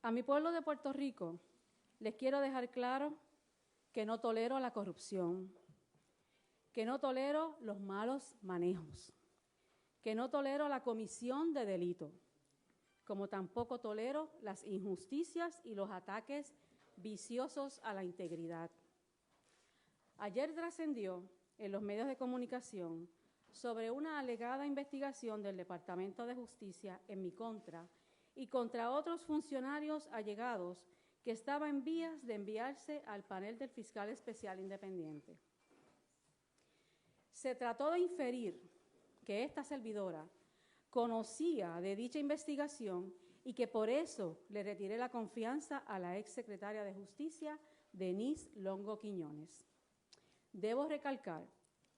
A mi pueblo de Puerto Rico les quiero dejar claro que no tolero la corrupción, que no tolero los malos manejos, que no tolero la comisión de delito, como tampoco tolero las injusticias y los ataques viciosos a la integridad. Ayer trascendió en los medios de comunicación sobre una alegada investigación del Departamento de Justicia en mi contra y contra otros funcionarios allegados que estaba en vías de enviarse al panel del fiscal especial independiente. Se trató de inferir que esta servidora conocía de dicha investigación y que por eso le retiré la confianza a la exsecretaria de Justicia, Denise Longo Quiñones. Debo recalcar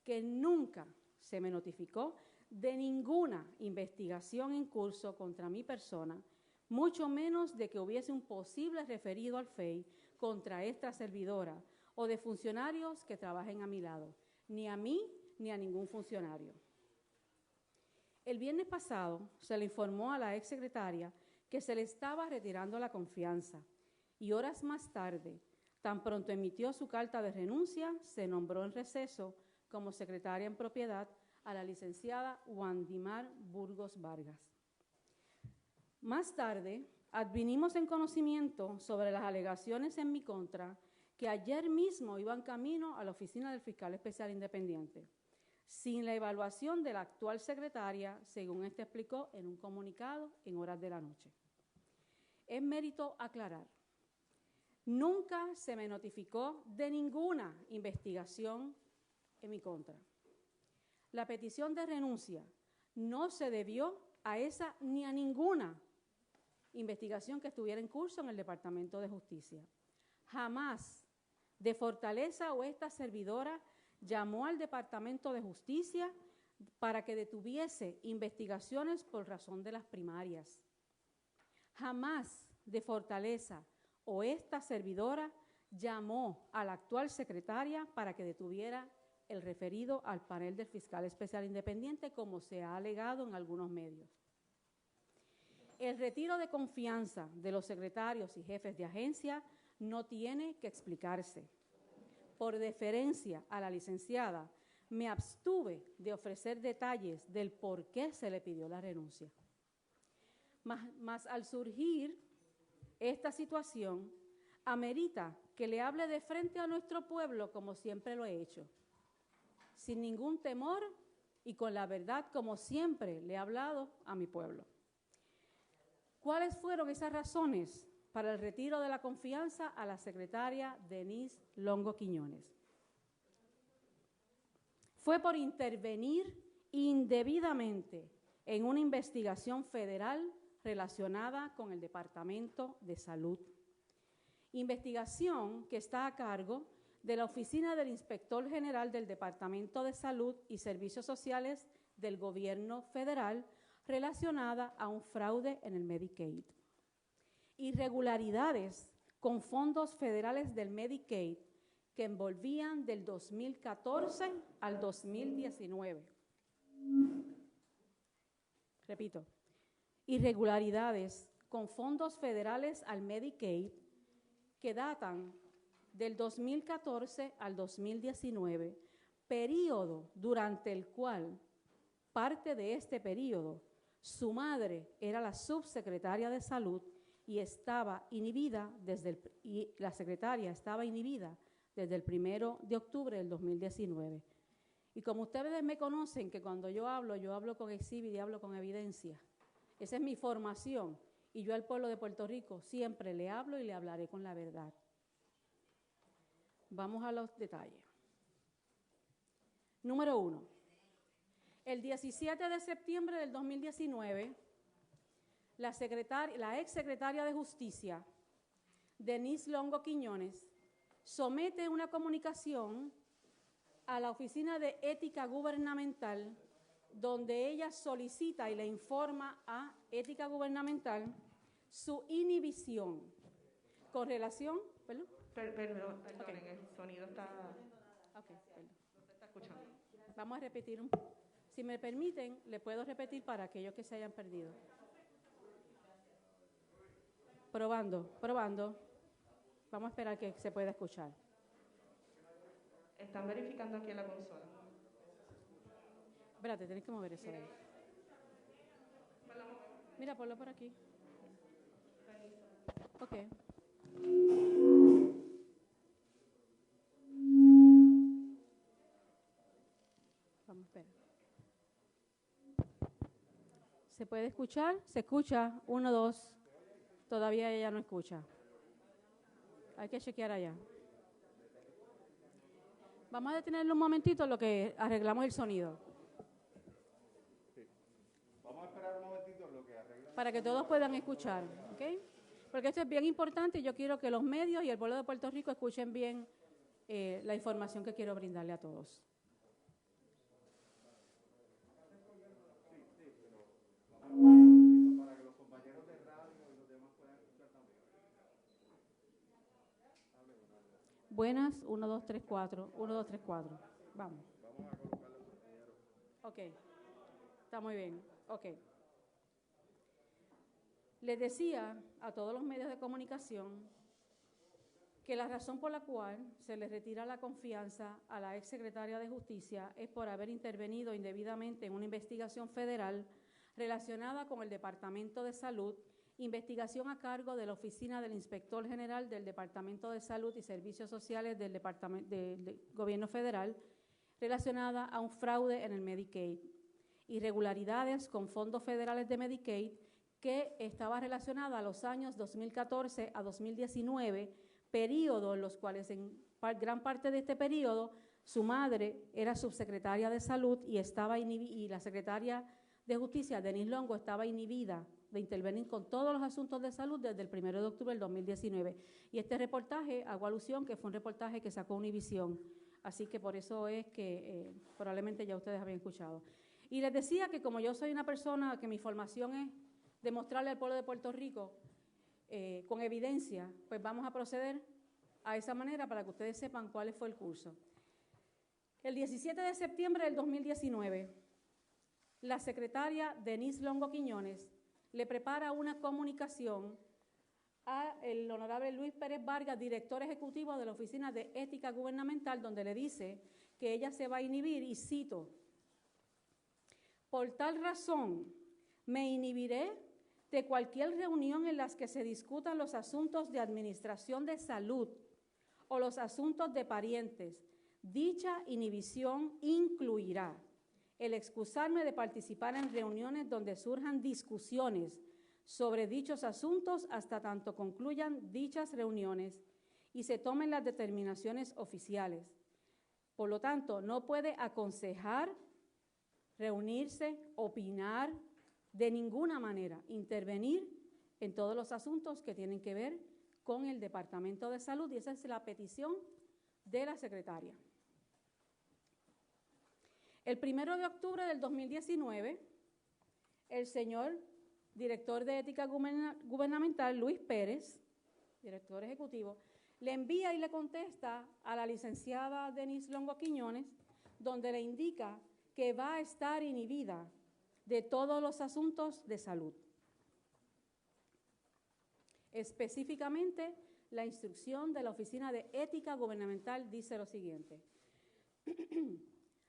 que nunca se me notificó de ninguna investigación en curso contra mi persona, mucho menos de que hubiese un posible referido al FEI contra esta servidora o de funcionarios que trabajen a mi lado, ni a mí ni a ningún funcionario. El viernes pasado se le informó a la exsecretaria que se le estaba retirando la confianza y horas más tarde, tan pronto emitió su carta de renuncia, se nombró en receso como secretaria en propiedad a la licenciada Wandimar Burgos Vargas. Más tarde, advinimos en conocimiento sobre las alegaciones en mi contra que ayer mismo iban camino a la oficina del fiscal especial independiente, sin la evaluación de la actual secretaria, según este explicó en un comunicado en horas de la noche. Es mérito aclarar, nunca se me notificó de ninguna investigación en mi contra. La petición de renuncia no se debió a esa ni a ninguna investigación que estuviera en curso en el Departamento de Justicia. Jamás de Fortaleza o esta servidora llamó al Departamento de Justicia para que detuviese investigaciones por razón de las primarias. Jamás de Fortaleza o esta servidora llamó a la actual secretaria para que detuviera el referido al panel del fiscal especial independiente, como se ha alegado en algunos medios. El retiro de confianza de los secretarios y jefes de agencia no tiene que explicarse. Por deferencia a la licenciada, me abstuve de ofrecer detalles del por qué se le pidió la renuncia. Mas al surgir esta situación, amerita que le hable de frente a nuestro pueblo como siempre lo he hecho, sin ningún temor y con la verdad como siempre le he hablado a mi pueblo. ¿Cuáles fueron esas razones para el retiro de la confianza a la secretaria Denise Longo Quiñones? Fue por intervenir indebidamente en una investigación federal relacionada con el Departamento de Salud. Investigación que está a cargo de la Oficina del Inspector General del Departamento de Salud y Servicios Sociales del Gobierno Federal relacionada a un fraude en el Medicaid. Irregularidades con fondos federales del Medicaid que envolvían del 2014 al 2019. Repito, irregularidades con fondos federales al Medicaid que datan del 2014 al 2019, período durante el cual, parte de este período, su madre era la subsecretaria de Salud y estaba inhibida y la secretaria estaba inhibida desde el 1 de octubre del 2019. Y como ustedes me conocen, que cuando yo hablo con exhibit y hablo con evidencia. Esa es mi formación y yo al pueblo de Puerto Rico siempre le hablo y le hablaré con la verdad. Vamos a los detalles. Número 1. El 17 de septiembre del 2019, la exsecretaria de Justicia, Denise Longo Quiñones, somete una comunicación a la Oficina de Ética Gubernamental, donde ella solicita y le informa a Ética Gubernamental su inhibición con relación. ¿Perdón? Perdón, Okay. El sonido está. Okay, perdón. No se está escuchando. Vamos a repetir si me permiten, le puedo repetir para aquellos que se hayan perdido. Probando. Vamos a esperar que se pueda escuchar. Están verificando aquí en la consola. Espérate, tienes que mover eso ahí. Mira, ponlo por aquí. Ok. Vamos a esperar. ¿Se puede escuchar? ¿Se escucha? 1, 2. Todavía ella no escucha. Hay que chequear allá. Vamos a detenerlo un momentito en lo que arreglamos el sonido. Sí. Vamos a esperar un momentito en lo que arreglamos. Para que todos puedan escuchar, ¿ok? Porque esto es bien importante y yo quiero que los medios y el pueblo de Puerto Rico escuchen bien la información que quiero brindarle a todos. Para que los compañeros de radio y los demás puedan escuchar también. Buenas, 1, 2, 3, 4. 1, 2, 3, 4. Vamos. Vamos a colocarle el sonido. Ok. Está muy bien. Ok. Les decía a todos los medios de comunicación que la razón por la cual se les retira la confianza a la exsecretaria de Justicia es por haber intervenido indebidamente en una investigación federal relacionada con el Departamento de Salud, investigación a cargo de la Oficina del Inspector General del Departamento de Salud y Servicios Sociales del Gobierno Federal, relacionada a un fraude en el Medicaid, irregularidades con fondos federales de Medicaid que estaba relacionada a los años 2014 a 2019, periodo en los cuales en gran parte de este periodo su madre era subsecretaria de Salud y la secretaria de Justicia, Denise Longo, estaba inhibida de intervenir con todos los asuntos de salud desde el 1 de octubre del 2019. Y este reportaje, hago alusión que fue un reportaje que sacó Univisión, así que por eso es que probablemente ya ustedes habían escuchado. Y les decía que como yo soy una persona que mi formación es demostrarle al pueblo de Puerto Rico con evidencia, pues vamos a proceder a esa manera para que ustedes sepan cuál fue el curso. El 17 de septiembre del 2019, la secretaria Denise Longo Quiñones le prepara una comunicación al honorable Luis Pérez Vargas, director ejecutivo de la Oficina de Ética Gubernamental, donde le dice que ella se va a inhibir, y cito: por tal razón, me inhibiré de cualquier reunión en las que se discutan los asuntos de administración de salud o los asuntos de parientes. Dicha inhibición incluirá el excusarme de participar en reuniones donde surjan discusiones sobre dichos asuntos hasta tanto concluyan dichas reuniones y se tomen las determinaciones oficiales. Por lo tanto, no puede aconsejar, reunirse, opinar, de ninguna manera intervenir en todos los asuntos que tienen que ver con el Departamento de Salud, y esa es la petición de la secretaria. El 1 de octubre del 2019, el señor director de Ética Gubernamental, Luis Pérez, director ejecutivo, le envía y le contesta a la licenciada Denise Longo Quiñones, donde le indica que va a estar inhibida de todos los asuntos de salud. Específicamente, la instrucción de la Oficina de Ética Gubernamental dice lo siguiente: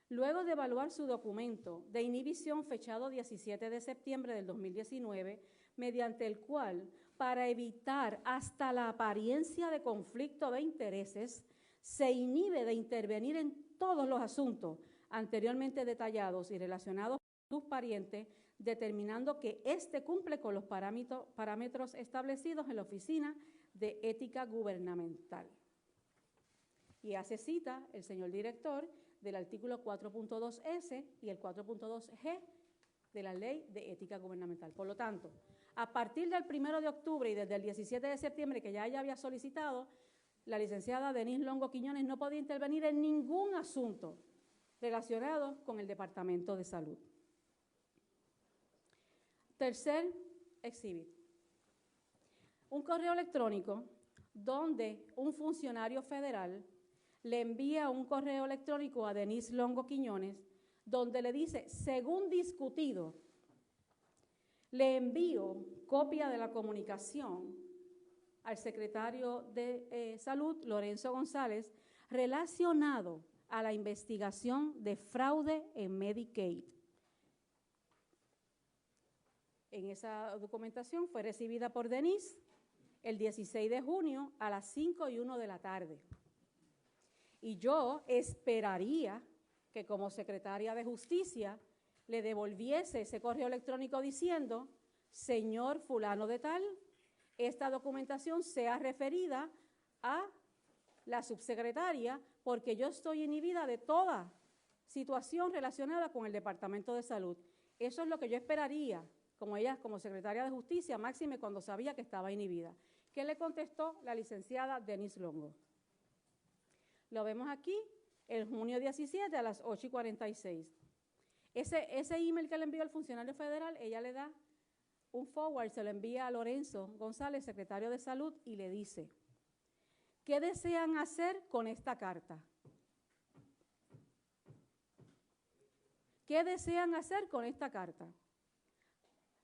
luego de evaluar su documento de inhibición fechado 17 de septiembre del 2019, mediante el cual, para evitar hasta la apariencia de conflicto de intereses, se inhibe de intervenir en todos los asuntos anteriormente detallados y relacionados con sus parientes, determinando que éste cumple con los parámetros establecidos en la Oficina de Ética Gubernamental. Y hace cita el señor director del artículo 4.2S y el 4.2G de la Ley de Ética Gubernamental. Por lo tanto, a partir del 1 de octubre y desde el 17 de septiembre, que ya ella había solicitado, la licenciada Denise Longo Quiñones no podía intervenir en ningún asunto relacionado con el Departamento de Salud. Tercer exhibit. Un correo electrónico donde un funcionario federal le envía un correo electrónico a Denise Longo Quiñones donde le dice: según discutido, le envío copia de la comunicación al secretario de Salud, Lorenzo González, relacionado a la investigación de fraude en Medicaid. En esa documentación fue recibida por Denise el 16 de junio a las 5:01 de la tarde. Y yo esperaría que como secretaria de Justicia le devolviese ese correo electrónico diciendo: señor fulano de tal, esta documentación sea referida a la subsecretaria porque yo estoy inhibida de toda situación relacionada con el Departamento de Salud. Eso es lo que yo esperaría, como ella, como secretaria de Justicia, máxime cuando sabía que estaba inhibida. ¿Qué le contestó la licenciada Denise Longo? Lo vemos aquí, el junio 17 a las 8:46. Ese email que le envió el funcionario federal, ella le da un forward, se lo envía a Lorenzo González, secretario de Salud, y le dice: ¿qué desean hacer con esta carta? ¿Qué desean hacer con esta carta?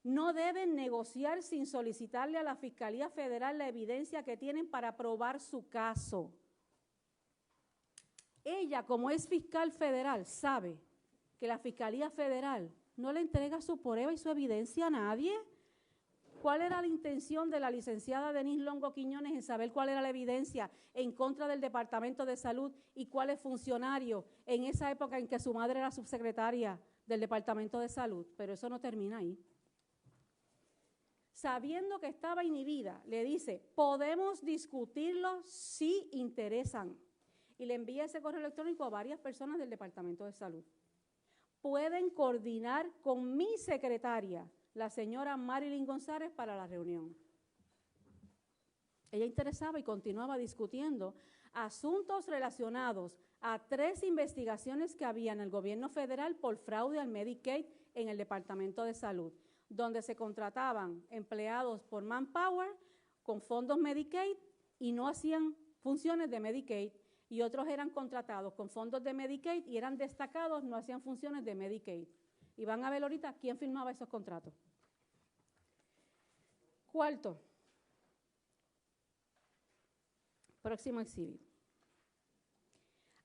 No deben negociar sin solicitarle a la Fiscalía Federal la evidencia que tienen para probar su caso. Ella, como es fiscal federal, sabe que la Fiscalía Federal no le entrega su prueba y su evidencia a nadie. ¿Cuál era la intención de la licenciada Denise Longo Quiñones en saber cuál era la evidencia en contra del Departamento de Salud y cuáles funcionarios en esa época en que su madre era subsecretaria del Departamento de Salud? Pero eso no termina ahí. Sabiendo que estaba inhibida, le dice: podemos discutirlo si interesan. Y le envía ese correo electrónico a varias personas del Departamento de Salud. Pueden coordinar con mi secretaria, la señora Marilyn González, para la reunión. Ella interesaba y continuaba discutiendo asuntos relacionados a 3 investigaciones que había en el gobierno federal por fraude al Medicaid en el Departamento de Salud, donde se contrataban empleados por Manpower con fondos Medicaid y no hacían funciones de Medicaid, y otros eran contratados con fondos de Medicaid y eran destacados, no hacían funciones de Medicaid. Y van a ver ahorita quién firmaba esos contratos. Cuarto, próximo exhibit.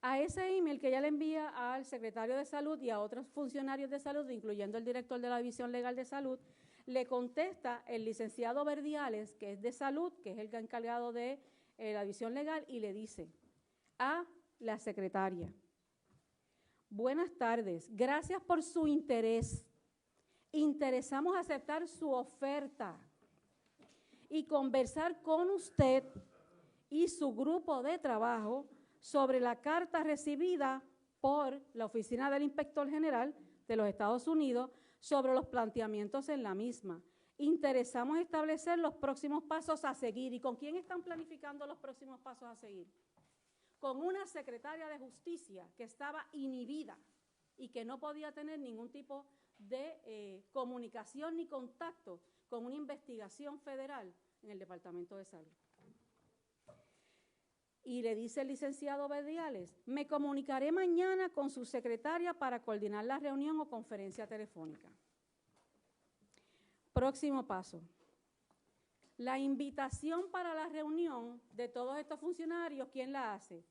A ese email que ella le envía al secretario de Salud y a otros funcionarios de salud, incluyendo el director de la División Legal de Salud, le contesta el licenciado Verdiales, que es de Salud, que es el encargado de la División Legal, y le dice a la secretaria: buenas tardes, gracias por su interés. Interesamos aceptar su oferta y conversar con usted y su grupo de trabajo sobre la carta recibida por la Oficina del Inspector General de los Estados Unidos sobre los planteamientos en la misma. Interesamos establecer los próximos pasos a seguir. ¿Y con quién están planificando los próximos pasos a seguir? Con una secretaria de Justicia que estaba inhibida y que no podía tener ningún tipo de comunicación ni contacto con una investigación federal en el Departamento de Salud. Y le dice el licenciado Verdiales: me comunicaré mañana con su secretaria para coordinar la reunión o conferencia telefónica. Próximo paso. La invitación para la reunión de todos estos funcionarios, ¿quién la hace?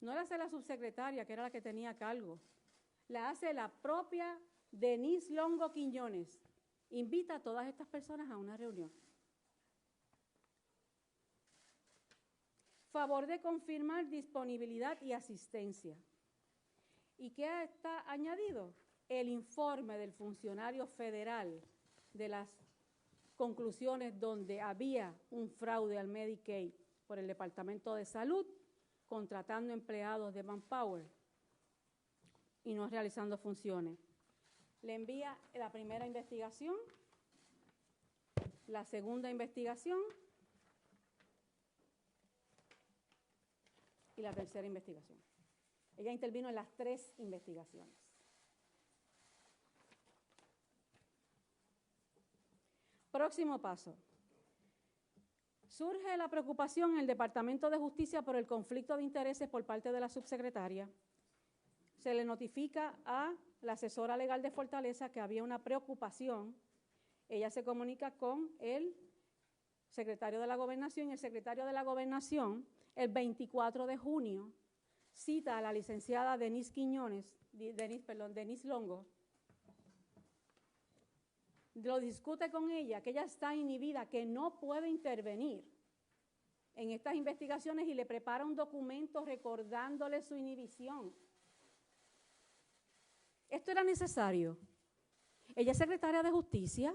No la hace la subsecretaria, que era la que tenía a cargo. La hace la propia Denise Longo Quiñones. Invita a todas estas personas a una reunión. Favor de confirmar disponibilidad y asistencia. ¿Y qué está añadido? El informe del funcionario federal de las conclusiones donde había un fraude al Medicaid por el Departamento de Salud, contratando empleados de Manpower y no realizando funciones. Le envía la primera investigación, la segunda investigación y la tercera investigación. Ella intervino en las 3 investigaciones. Próximo paso. Surge la preocupación en el Departamento de Justicia por el conflicto de intereses por parte de la subsecretaria. Se le notifica a la asesora legal de Fortaleza que había una preocupación. Ella se comunica con el secretario de la Gobernación, y el secretario de la Gobernación, el 24 de junio, cita a la licenciada Denise Longo, lo discute con ella, que ella está inhibida, que no puede intervenir en estas investigaciones y le prepara un documento recordándole su inhibición. Esto era necesario. Ella es secretaria de Justicia,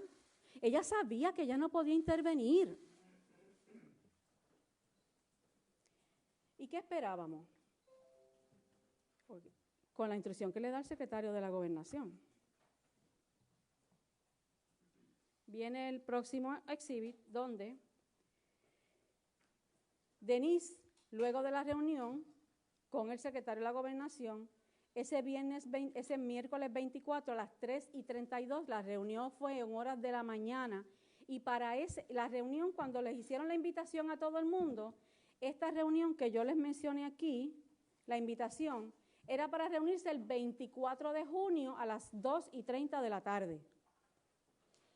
ella sabía que ella no podía intervenir. ¿Y qué esperábamos? Con la instrucción que le da el secretario de la Gobernación. Viene el próximo exhibit donde Denise, luego de la reunión con el secretario de la Gobernación, ese miércoles 24 a las 3:32, la reunión fue en horas de la mañana, y para la reunión, cuando les hicieron la invitación a todo el mundo, esta reunión que yo les mencioné aquí, la invitación, era para reunirse el 24 de junio a las 2:30 de la tarde.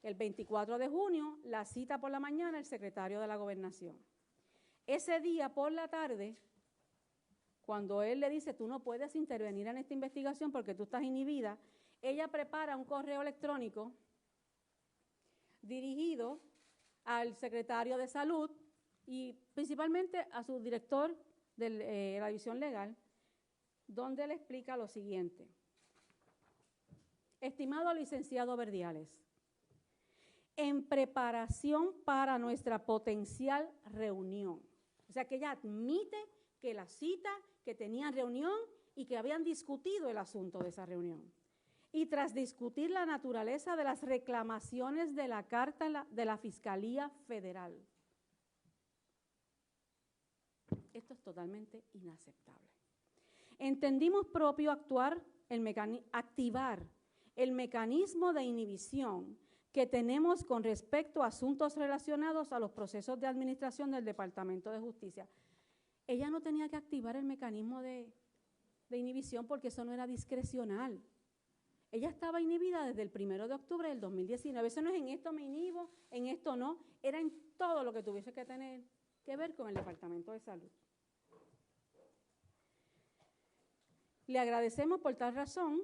El 24 de junio, la cita por la mañana, el secretario de la Gobernación. Ese día por la tarde, cuando él le dice, tú no puedes intervenir en esta investigación porque tú estás inhibida, ella prepara un correo electrónico dirigido al secretario de Salud y principalmente a su director de la División Legal, donde le explica lo siguiente. Estimado licenciado Verdiales, en preparación para nuestra potencial reunión. O sea que ella admite que la cita, que tenían reunión y que habían discutido el asunto de esa reunión. Y tras discutir la naturaleza de las reclamaciones de la carta de la Fiscalía Federal. Esto es totalmente inaceptable. Entendimos propio activar el mecanismo de inhibición que tenemos con respecto a asuntos relacionados a los procesos de administración del Departamento de Justicia. Ella no tenía que activar el mecanismo de inhibición porque eso no era discrecional. Ella estaba inhibida desde el 1 de octubre del 2019. Eso no es en esto me inhibo, en esto no. Era en todo lo que tuviese que tener que ver con el Departamento de Salud. Le agradecemos por tal razón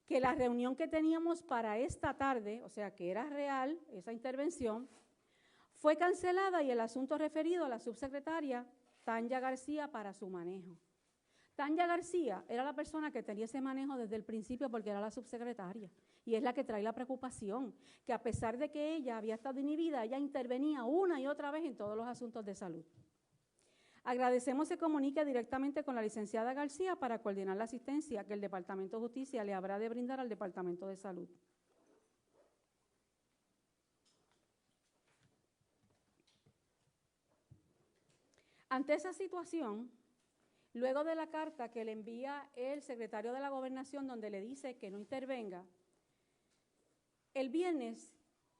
que la reunión que teníamos para esta tarde, o sea que era real esa intervención, fue cancelada y el asunto referido a la subsecretaria Tanya García para su manejo. Tanya García era la persona que tenía ese manejo desde el principio porque era la subsecretaria y es la que trae la preocupación, que a pesar de que ella había estado inhibida, ella intervenía una y otra vez en todos los asuntos de salud. Agradecemos se comunique directamente con la licenciada García para coordinar la asistencia que el Departamento de Justicia le habrá de brindar al Departamento de Salud. Ante esa situación, luego de la carta que le envía el secretario de la Gobernación donde le dice que no intervenga, el viernes,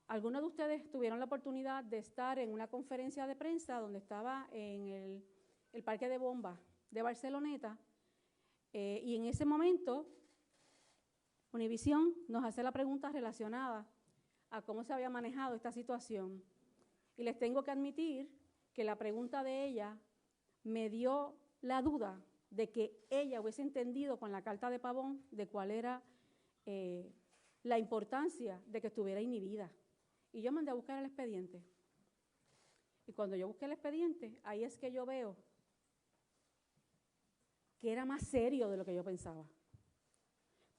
algunos de ustedes tuvieron la oportunidad de estar en una conferencia de prensa donde estaba en el Parque de Bombas de Barceloneta, y en ese momento Univisión nos hace la pregunta relacionada a cómo se había manejado esta situación. Y les tengo que admitir que la pregunta de ella me dio la duda de que ella hubiese entendido con la carta de Pavón de cuál era la importancia de que estuviera inhibida. Y yo mandé a buscar el expediente. Y cuando yo busqué el expediente, ahí es que yo veo que era más serio de lo que yo pensaba.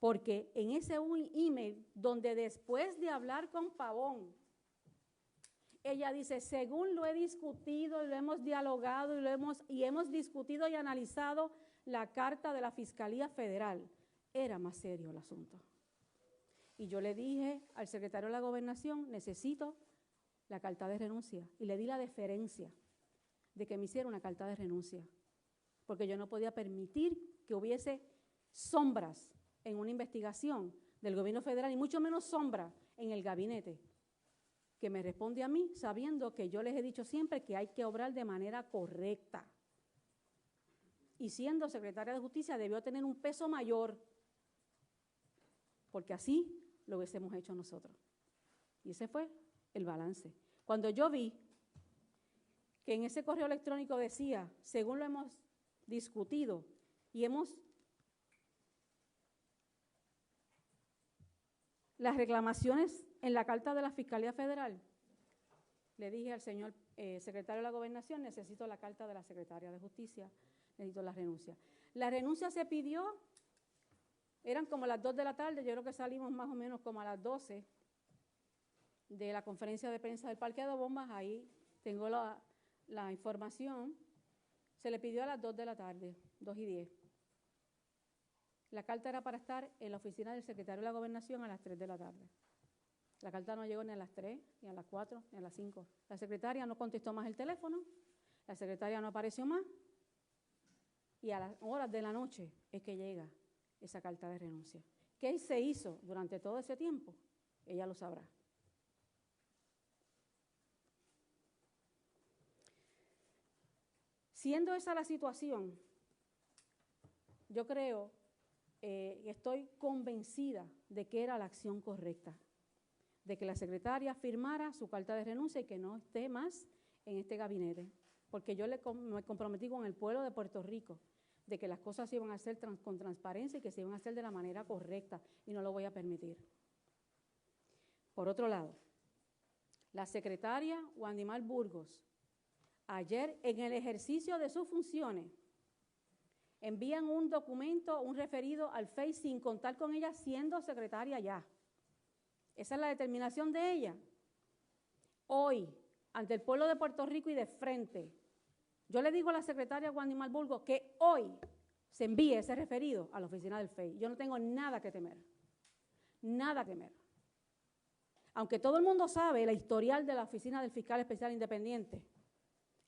Porque en ese email, donde después de hablar con Pavón, ella dice, según lo he discutido, lo hemos dialogado y hemos discutido y analizado la carta de la Fiscalía Federal, era más serio el asunto. Y yo le dije al secretario de la Gobernación, necesito la carta de renuncia. Y le di la deferencia de que me hiciera una carta de renuncia. Porque yo no podía permitir que hubiese sombras en una investigación del gobierno federal, y mucho menos sombra en el gabinete, que me responde a mí sabiendo que yo les he dicho siempre que hay que obrar de manera correcta. Y siendo secretaria de Justicia debió tener un peso mayor, porque así lo hubiésemos hecho nosotros. Y ese fue el balance. Cuando yo vi que en ese correo electrónico decía, según lo hemos discutido y las reclamaciones en la carta de la Fiscalía Federal, le dije al señor secretario de la Gobernación, necesito la carta de la Secretaria de Justicia, necesito la renuncia. La renuncia se pidió, eran como las 2 de la tarde, yo creo que salimos más o menos como a las 12 de la conferencia de prensa del Parque de Bombas, ahí tengo la información, se le pidió a las 2 de la tarde, 2:10. La carta era para estar en la oficina del secretario de la Gobernación a las 3 de la tarde. La carta no llegó ni a las 3, ni a las 4, ni a las 5. La secretaria no contestó más el teléfono, la secretaria no apareció más, y a las horas de la noche es que llega esa carta de renuncia. ¿Qué se hizo durante todo ese tiempo? Ella lo sabrá. Siendo esa la situación, yo creo, estoy convencida de que era la acción correcta, de que la secretaria firmara su carta de renuncia y que no esté más en este gabinete, porque yo me comprometí con el pueblo de Puerto Rico de que las cosas se iban a hacer con transparencia y que se iban a hacer de la manera correcta, y no lo voy a permitir. Por otro lado, la secretaria Wandimar Burgos, ayer en el ejercicio de sus funciones, envían un documento, un referido al FEI sin contar con ella siendo secretaria ya. Esa es la determinación de ella. Hoy, ante el pueblo de Puerto Rico y de frente, yo le digo a la secretaria Wandimar Burgos que hoy se envíe ese referido a la oficina del FEI. Yo no tengo nada que temer, nada que temer. Aunque todo el mundo sabe la historial de la oficina del fiscal especial independiente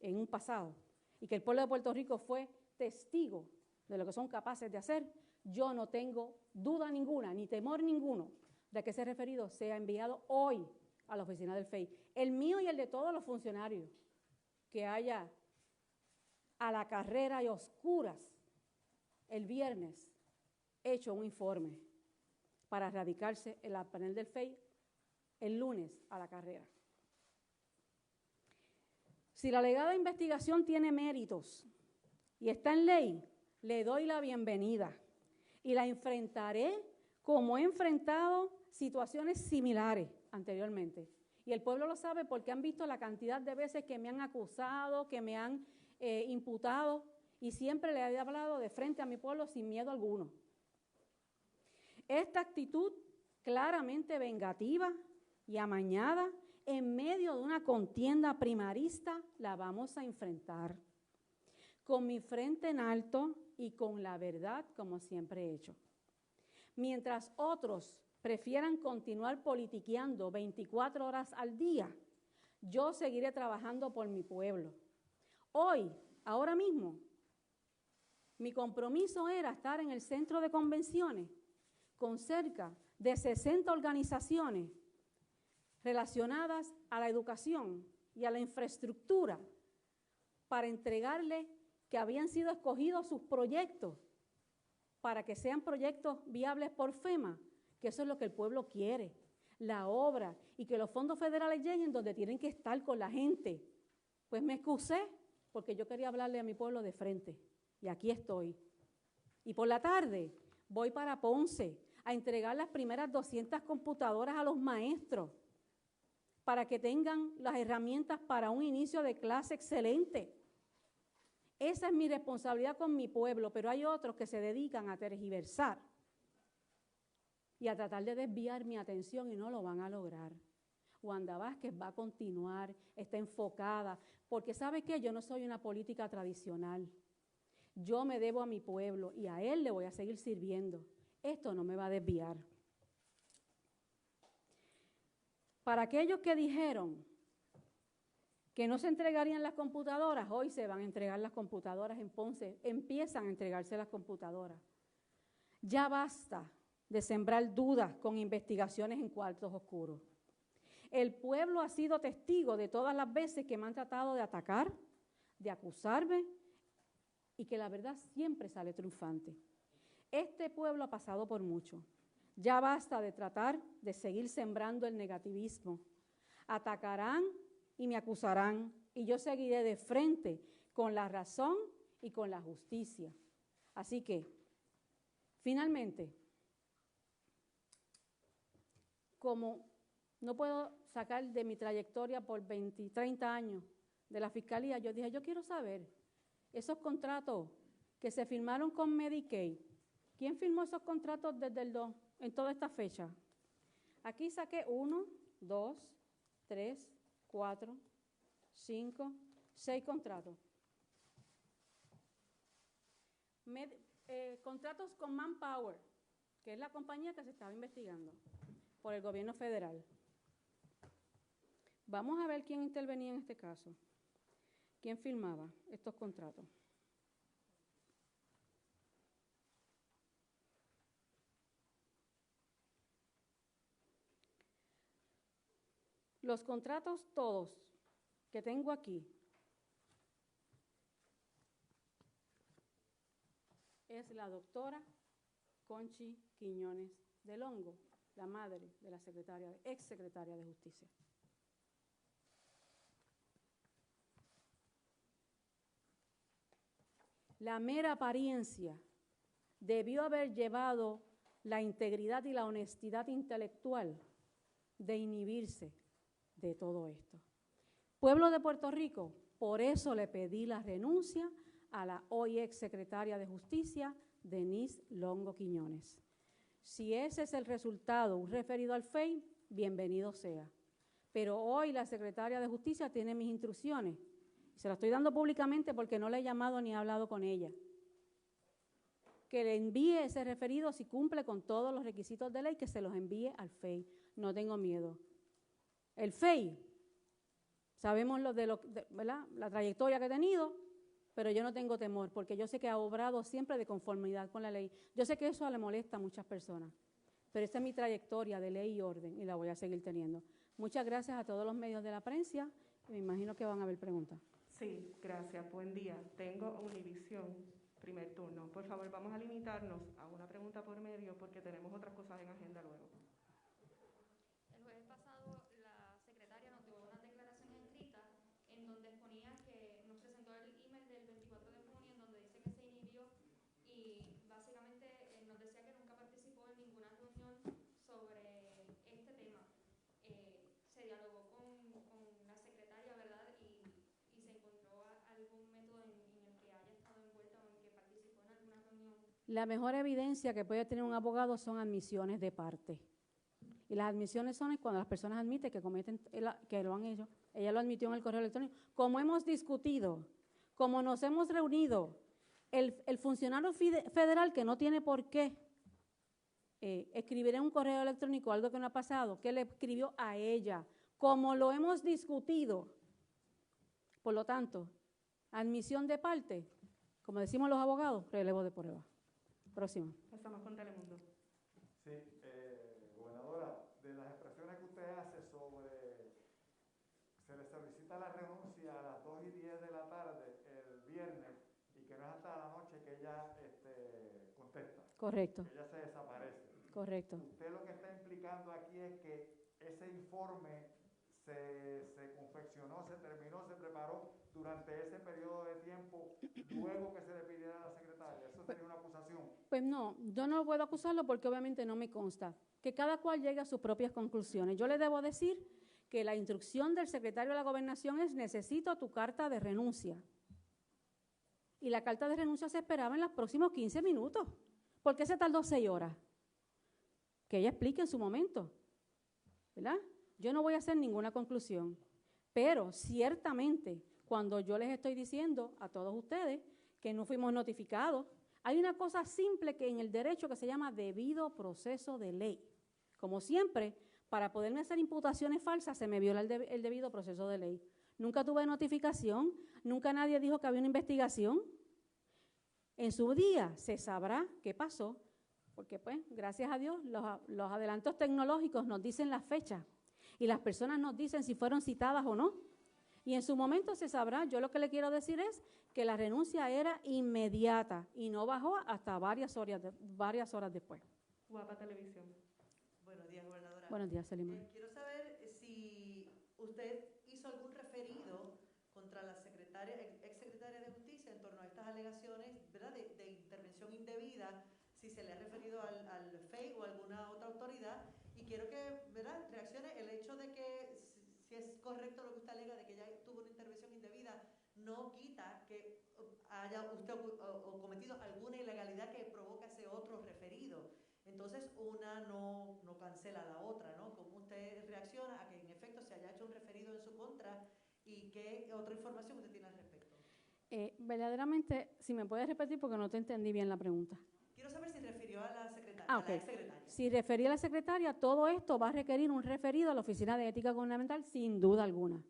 en un pasado y que el pueblo de Puerto Rico fue testigo de lo que son capaces de hacer, yo no tengo duda ninguna ni temor ninguno de que ese referido sea enviado hoy a la oficina del FEI. El mío y el de todos los funcionarios que haya a la carrera y oscuras el viernes hecho un informe para radicarse en la panel del FEI el lunes a la carrera. Si la alegada investigación tiene méritos y está en ley, le doy la bienvenida y la enfrentaré como he enfrentado situaciones similares anteriormente. Y el pueblo lo sabe porque han visto la cantidad de veces que me han acusado, que me han imputado, y siempre le he hablado de frente a mi pueblo sin miedo alguno. Esta actitud claramente vengativa y amañada en medio de una contienda primarista la vamos a enfrentar con mi frente en alto y con la verdad como siempre he hecho. Mientras otros prefieran continuar politiqueando 24 horas al día, yo seguiré trabajando por mi pueblo. Hoy, ahora mismo, mi compromiso era estar en el centro de convenciones con cerca de 60 organizaciones relacionadas a la educación y a la infraestructura para entregarle que habían sido escogidos sus proyectos para que sean proyectos viables por FEMA, que eso es lo que el pueblo quiere, la obra, y que los fondos federales lleguen donde tienen que estar con la gente. Pues me excusé porque yo quería hablarle a mi pueblo de frente, y aquí estoy. Y por la tarde voy para Ponce a entregar las primeras 200 computadoras a los maestros para que tengan las herramientas para un inicio de clase excelente. Esa es mi responsabilidad con mi pueblo, pero hay otros que se dedican a tergiversar y a tratar de desviar mi atención y no lo van a lograr. Wanda Vázquez va a continuar, está enfocada, porque ¿sabe qué? Yo no soy una política tradicional. Yo me debo a mi pueblo y a él le voy a seguir sirviendo. Esto no me va a desviar. Para aquellos que dijeron que no se entregarían las computadoras, hoy se van a entregar las computadoras en Ponce, empiezan a entregarse las computadoras. Ya basta de sembrar dudas con investigaciones en cuartos oscuros. El pueblo ha sido testigo de todas las veces que me han tratado de atacar, de acusarme, y que la verdad siempre sale triunfante. Este pueblo ha pasado por mucho. Ya basta de tratar de seguir sembrando el negativismo. Atacarán y me acusarán, y yo seguiré de frente con la razón y con la justicia. Así que, finalmente, como no puedo sacar de mi trayectoria por 20, 30 años de la Fiscalía, yo dije, yo quiero saber esos contratos que se firmaron con Medicaid. ¿Quién firmó esos contratos desde el 2 en toda esta fecha? Aquí saqué 1, 2, 3, 4, 5, 6 contratos. Contratos con Manpower, que es la compañía que se estaba investigando por el gobierno federal. Vamos a ver quién intervenía en este caso. ¿Quién firmaba estos contratos? Los contratos todos que tengo aquí es la doctora Conchi Quiñones del Hongo, la madre de la ex secretaria de Justicia. La mera apariencia debió haber llevado la integridad y la honestidad intelectual de inhibirse de todo esto. Pueblo de Puerto Rico, por eso le pedí la renuncia a la hoy ex secretaria de Justicia, Denise Longo Quiñones. Si ese es el resultado, un referido al FEI, bienvenido sea. Pero hoy la secretaria de Justicia tiene mis instrucciones. Se las estoy dando públicamente porque no le he llamado ni he hablado con ella. Que le envíe ese referido si cumple con todos los requisitos de ley, que se los envíe al FEI. No tengo miedo. El FEI, sabemos ¿verdad? La trayectoria que he tenido, pero yo no tengo temor porque yo sé que ha obrado siempre de conformidad con la ley. Yo sé que eso le molesta a muchas personas, pero esta es mi trayectoria de ley y orden y la voy a seguir teniendo. Muchas gracias a todos los medios de la prensa. Me imagino que van a haber preguntas. Sí, gracias. Buen día. Tengo Univisión, primer turno. Por favor, vamos a limitarnos a una pregunta por medio porque tenemos otras cosas en agenda luego. El jueves pasado, la secretaria nos dio unas declaraciones escritas en donde exponía que nos presentó el email del 24 de junio en donde dice que se inhibió y básicamente nos decía que nunca participó en ninguna reunión sobre este tema. Se dialogó con la secretaria, ¿verdad? Y se encontró algún método en el que haya estado envuelta o en que participó en alguna reunión. La mejor evidencia que puede tener un abogado son admisiones de parte. Y las admisiones son cuando las personas admiten que cometen, que lo han hecho. Ella lo admitió en el correo electrónico. Como hemos discutido, como nos hemos reunido, el funcionario federal que no tiene por qué escribir en un correo electrónico algo que no ha pasado, que le escribió a ella, como lo hemos discutido. Por lo tanto, admisión de parte, como decimos los abogados, relevo de prueba. Próximo. Pasamos con Telemundo. Sí, gobernadora, de las expresiones que usted hace sobre se le solicita la renuncia a las 2:10 de la tarde el viernes y que no es hasta la noche que ella contesta. Correcto. Que ella se desaparece. Correcto. Usted lo que está implicando aquí es que ese informe se confeccionó, se terminó, se preparó durante ese periodo de tiempo, luego que se le pidiera a la secretaria. ¿Eso sería una acusación? Pues no, yo no puedo acusarlo porque obviamente no me consta. Que cada cual llegue a sus propias conclusiones. Yo le debo decir que la instrucción del secretario de la Gobernación es: necesito tu carta de renuncia. Y la carta de renuncia se esperaba en los próximos 15 minutos. ¿Por qué se tardó 6 horas? Que ella explique en su momento, ¿verdad? Yo no voy a hacer ninguna conclusión, pero ciertamente cuando yo les estoy diciendo a todos ustedes que no fuimos notificados, hay una cosa simple que en el derecho que se llama debido proceso de ley. Como siempre, para poderme hacer imputaciones falsas se me viola el debido proceso de ley. Nunca tuve notificación, nunca nadie dijo que había una investigación. En su día se sabrá qué pasó, porque pues, gracias a Dios, los adelantos tecnológicos nos dicen las fechas y las personas nos dicen si fueron citadas o no. Y en su momento se sabrá. Yo lo que le quiero decir es que la renuncia era inmediata y no bajó hasta varias horas después. Guapa Televisión. Buenos días, gobernadora. Buenos días, Selima. Quiero saber si usted hizo algún referéndum alegaciones, ¿verdad?, de intervención indebida, si se le ha referido al FEI o a alguna otra autoridad, y quiero que, ¿verdad?, reaccione el hecho de que si es correcto lo que usted alega de que ella tuvo una intervención indebida, no quita que haya usted o cometido alguna ilegalidad que provoca ese otro referido. Entonces una no cancela la otra, ¿no? ¿Cómo usted reacciona a que en efecto se haya hecho un referido en su contra y qué otra información usted tiene al respecto? Verdaderamente, si me puedes repetir porque no te entendí bien la pregunta. Quiero saber si refirió a la secretaria, Ah, a ok. la exsecretaria. Si refería a la secretaria, todo esto va a requerir un referido a la Oficina de Ética Gubernamental sin duda alguna.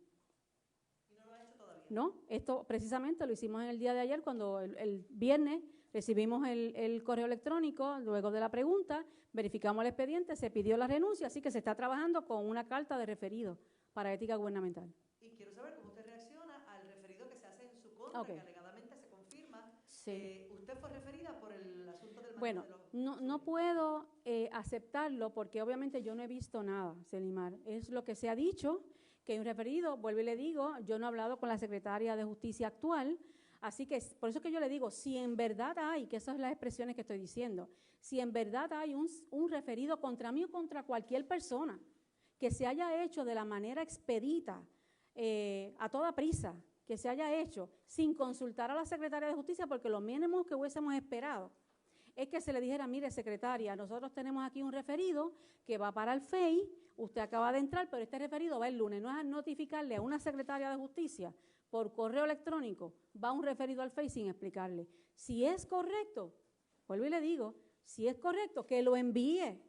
¿Y no lo ha hecho todavía? No, esto precisamente lo hicimos en el día de ayer cuando el viernes recibimos el correo electrónico, luego de la pregunta, verificamos el expediente, se pidió la renuncia, así que se está trabajando con una carta de referido para Ética Gubernamental. Y quiero saber cómo usted reacciona al referido que se hace en su contra, Ok. que alegadamente se confirma Sí. que usted fue referida por el asunto del Bueno, manejo de los... no puedo aceptarlo porque obviamente yo no he visto nada, Selimar. Es lo que se ha dicho, que hay un referido, vuelvo y le digo, yo no he hablado con la secretaria de Justicia actual, así que por eso que yo le digo, si en verdad hay, que esas son las expresiones que estoy diciendo, si en verdad hay un referido contra mí o contra cualquier persona que se haya hecho de la manera expedita, a toda prisa, que se haya hecho sin consultar a la secretaria de Justicia, porque lo mínimo que hubiésemos esperado es que se le dijera, mire, secretaria, nosotros tenemos aquí un referido que va para el FEI, usted acaba de entrar, pero este referido va el lunes. No es notificarle a una secretaria de Justicia por correo electrónico, va un referido al FEI sin explicarle. Si es correcto, vuelvo y le digo, si es correcto, que lo envíe.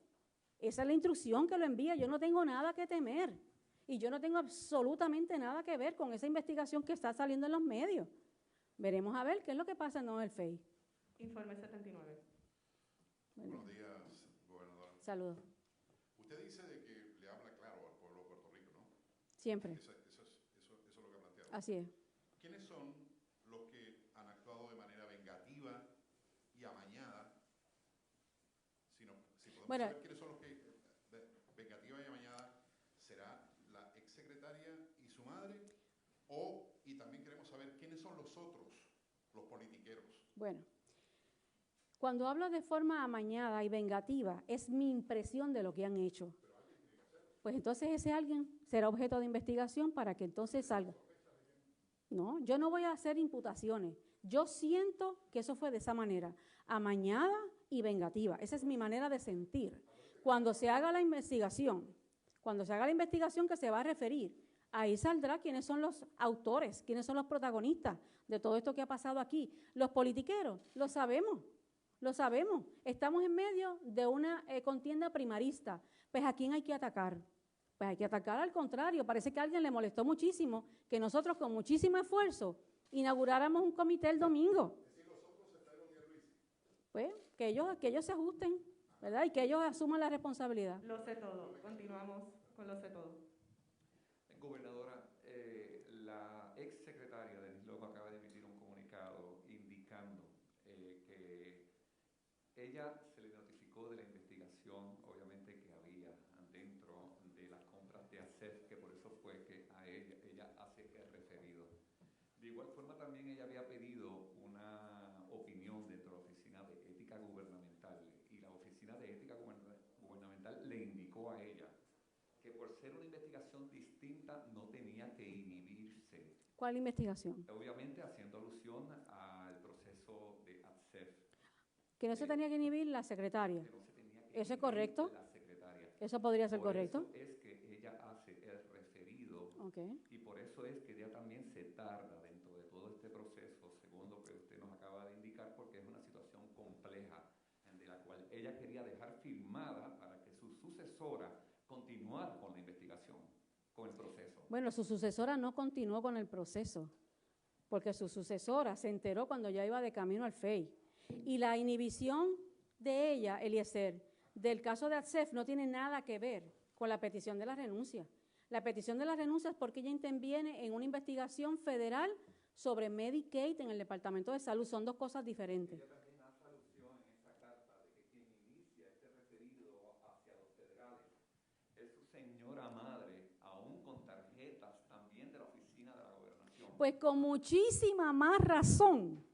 Esa es la instrucción, que lo envíe. Yo no tengo nada que temer y yo no tengo absolutamente nada que ver con esa investigación que está saliendo en los medios. Veremos a ver qué es lo que pasa en el FEI. Informe 79. Buenos días, gobernadora. Saludos. Usted dice de que le habla claro al pueblo de Puerto Rico, ¿no? Siempre. Eso es lo que ha planteado. Así es. ¿Quiénes son los que han actuado de manera vengativa y amañada? Si podemos saber quiénes son los que, vengativa y amañada, ¿será la exsecretaria y su madre? Y también queremos saber quiénes son los otros, los politiqueros. Bueno, cuando hablo de forma amañada y vengativa, es mi impresión de lo que han hecho. Pues entonces ese alguien será objeto de investigación para que entonces salga. No, yo no voy a hacer imputaciones. Yo siento que eso fue de esa manera, amañada y vengativa. Esa es mi manera de sentir. Cuando se haga la investigación, que se va a referir, ahí saldrá quiénes son los autores, quiénes son los protagonistas de todo esto que ha pasado aquí. Los politiqueros, lo sabemos. Estamos en medio de una contienda primarista. Pues ¿a quién hay que atacar? Pues hay que atacar al contrario. Parece que a alguien le molestó muchísimo que nosotros con muchísimo esfuerzo inauguráramos un comité el domingo. Pues que ellos se ajusten, ¿verdad? Y que ellos asuman la responsabilidad. Lo sé todo. Continuamos con lo sé todo. Gobernadora, la ex secretaria Denise Loco acaba de emitir un comunicado indicando que ella se le notificó de la investigación, obviamente, que había dentro de las compras de ASEF, que por eso fue que a ella hace el referido. De igual forma, también ella había pedido una opinión dentro de la Oficina de Ética Gubernamental, y la Oficina de Ética Gubernamental le indicó a ella que por ser una investigación distinta no tenía que inhibirse. ¿Cuál investigación? Obviamente haciendo alusión al proceso de ASEF. Que no se tenía que inhibir la secretaria. Que no se tenía que ¿Eso es correcto? la secretaria. ¿Eso podría ser Por correcto? eso es que ella hace el referido, Okay. y por eso es que ella también se tarda dentro de todo este proceso, según lo que usted nos acaba de indicar, porque es una situación compleja, de la cual ella quería dejar firmada para que su sucesora continuara con la investigación, con el proceso. Bueno, su sucesora no continuó con el proceso, porque su sucesora se enteró cuando ya iba de camino al FEI. Y la inhibición de ella, Eliezer, del caso de ASEF no tiene nada que ver con la petición de la renuncia. La petición de la renuncia es porque ella interviene en una investigación federal sobre Medicaid en el Departamento de Salud. Son dos cosas diferentes. Ella también hace alusión en esa carta de que quien inicia este referido hacia los federales es su señora madre, aún con tarjetas también de la Oficina de la Gobernación. Pues con muchísima más razón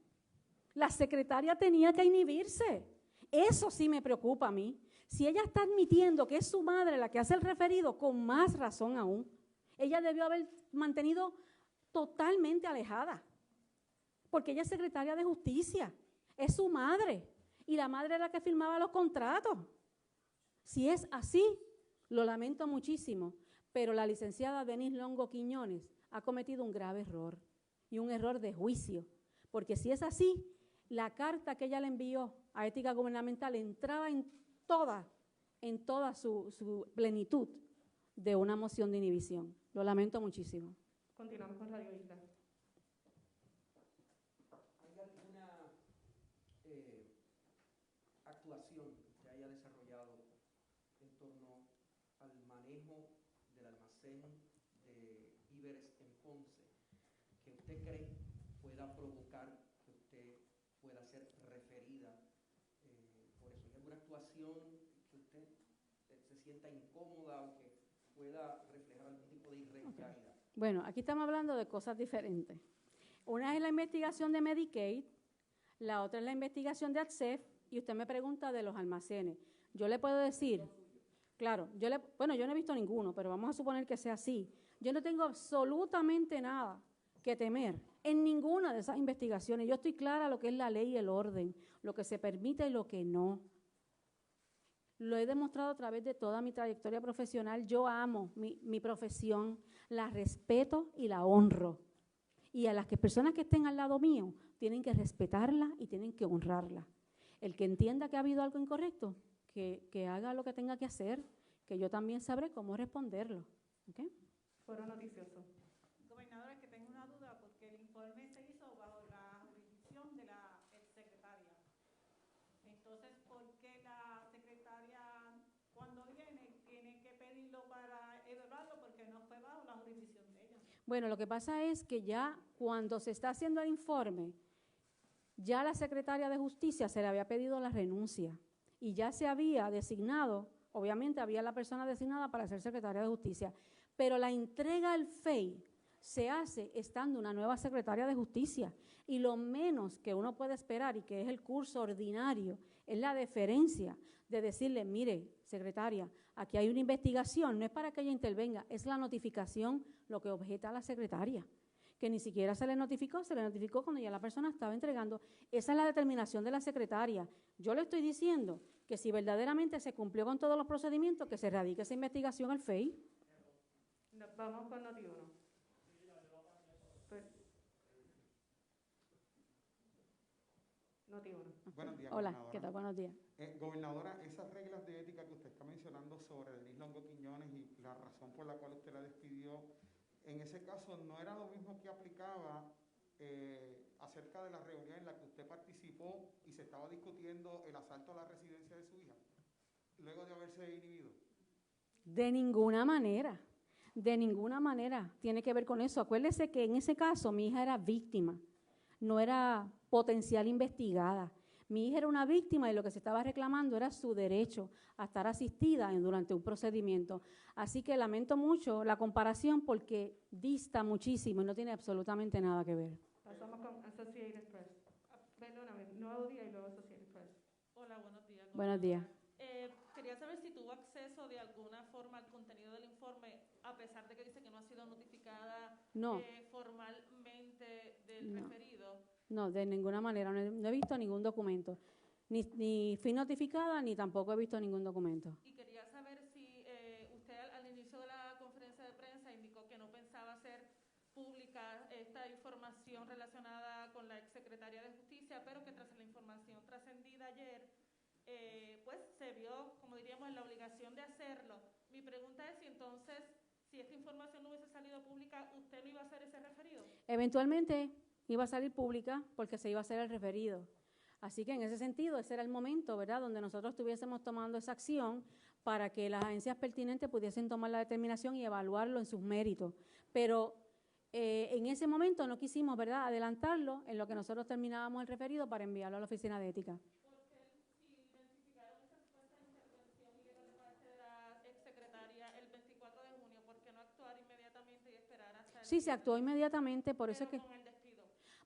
La secretaria tenía que inhibirse. Eso sí me preocupa a mí. Si ella está admitiendo que es su madre la que hace el referido, con más razón aún. Ella debió haber mantenido totalmente alejada, porque ella es secretaria de Justicia, es su madre, y la madre era la que firmaba los contratos. Si es así, lo lamento muchísimo, pero la licenciada Denise Longo Quiñones ha cometido un grave error, y un error de juicio, porque si es así, la carta que ella le envió a Ética Gubernamental entraba en toda su plenitud de una moción de inhibición. Lo lamento muchísimo. Continuamos con Radio Isla. ¿Hay alguna actuación que haya desarrollado en torno al manejo del almacén de víveres en Ponce que usted cree pueda provocar que usted pueda ser referida por eso? ¿Hay alguna actuación que usted se sienta incómoda o que pueda reflejar algún tipo de irregularidad? Okay. Bueno, aquí estamos hablando de cosas diferentes. Una es la investigación de Medicaid, la otra es la investigación de ACSEF, y usted me pregunta de los almacenes. Yo le puedo decir, claro, yo no he visto ninguno, pero vamos a suponer que sea así. Yo no tengo absolutamente nada que temer en ninguna de esas investigaciones. Yo estoy clara lo que es la ley y el orden, lo que se permite y lo que no. Lo he demostrado a través de toda mi trayectoria profesional. Yo amo mi profesión, la respeto y la honro. Y a las personas que estén al lado mío tienen que respetarla y tienen que honrarla. El que entienda que ha habido algo incorrecto, que haga lo que tenga que hacer, que yo también sabré cómo responderlo. ¿Okay? Foro noticioso. Gobernadora, que tengo una duda porque el informe se hizo bajo la jurisdicción de la exsecretaria. Entonces, ¿por qué la secretaria cuando viene tiene que pedirlo para evaluarlo porque no fue bajo la jurisdicción de ella? Bueno, lo que pasa es que ya cuando se está haciendo el informe, ya la secretaria de Justicia se le había pedido la renuncia y ya se había designado, obviamente había la persona designada para ser secretaria de Justicia, pero la entrega al FEI se hace estando una nueva secretaria de Justicia y lo menos que uno puede esperar, y que es el curso ordinario, es la deferencia de decirle, mire, secretaria, aquí hay una investigación, no es para que ella intervenga, es la notificación lo que objeta a la secretaria, que ni siquiera se le notificó cuando ya la persona estaba entregando. Esa es la determinación de la secretaria. Yo le estoy diciendo que si verdaderamente se cumplió con todos los procedimientos, que se radique esa investigación al FEI. Vamos con Noti1. Noti1. Buenos días, Hola, gobernadora. ¿qué tal? Buenos días. Gobernadora, esas reglas de ética que usted está mencionando sobre Denise Longo Quiñones y la razón por la cual usted la despidió, en ese caso no era lo mismo que aplicaba acerca de la reunión en la que usted participó y se estaba discutiendo el asalto a la residencia de su hija, luego de haberse inhibido. De ninguna manera tiene que ver con eso. Acuérdese que en ese caso mi hija era víctima, no era potencial investigada. Mi hija era una víctima y lo que se estaba reclamando era su derecho a estar asistida durante un procedimiento. Así que lamento mucho la comparación porque dista muchísimo y no tiene absolutamente nada que ver. Pasamos con Associated Press. Perdóname, Nuevo Día y luego Associated Press. Hola, buenos días. Buenos días. Quería saber si tuvo acceso de alguna forma al contenido del informe, a pesar de que dice que no ha sido notificada formalmente del referido. No, de ninguna manera. No he visto ningún documento. Ni fui notificada, ni tampoco he visto ningún documento. Y quería saber si usted al inicio de la conferencia de prensa indicó que no pensaba hacer pública esta información relacionada con la exsecretaria de Justicia, pero que tras la información trascendida ayer, pues se vio, como diríamos, en la obligación de hacerlo. Mi pregunta es si entonces, si esta información no hubiese salido pública, ¿usted no iba a hacer ese referido? Eventualmente iba a salir pública porque se iba a hacer el referido. Así que en ese sentido, ese era el momento, ¿verdad?, donde nosotros estuviésemos tomando esa acción para que las agencias pertinentes pudiesen tomar la determinación y evaluarlo en sus méritos. Pero en ese momento no quisimos, ¿verdad?, adelantarlo en lo que nosotros terminábamos el referido para enviarlo a la oficina de ética. Sí, se actuó inmediatamente, por eso es que...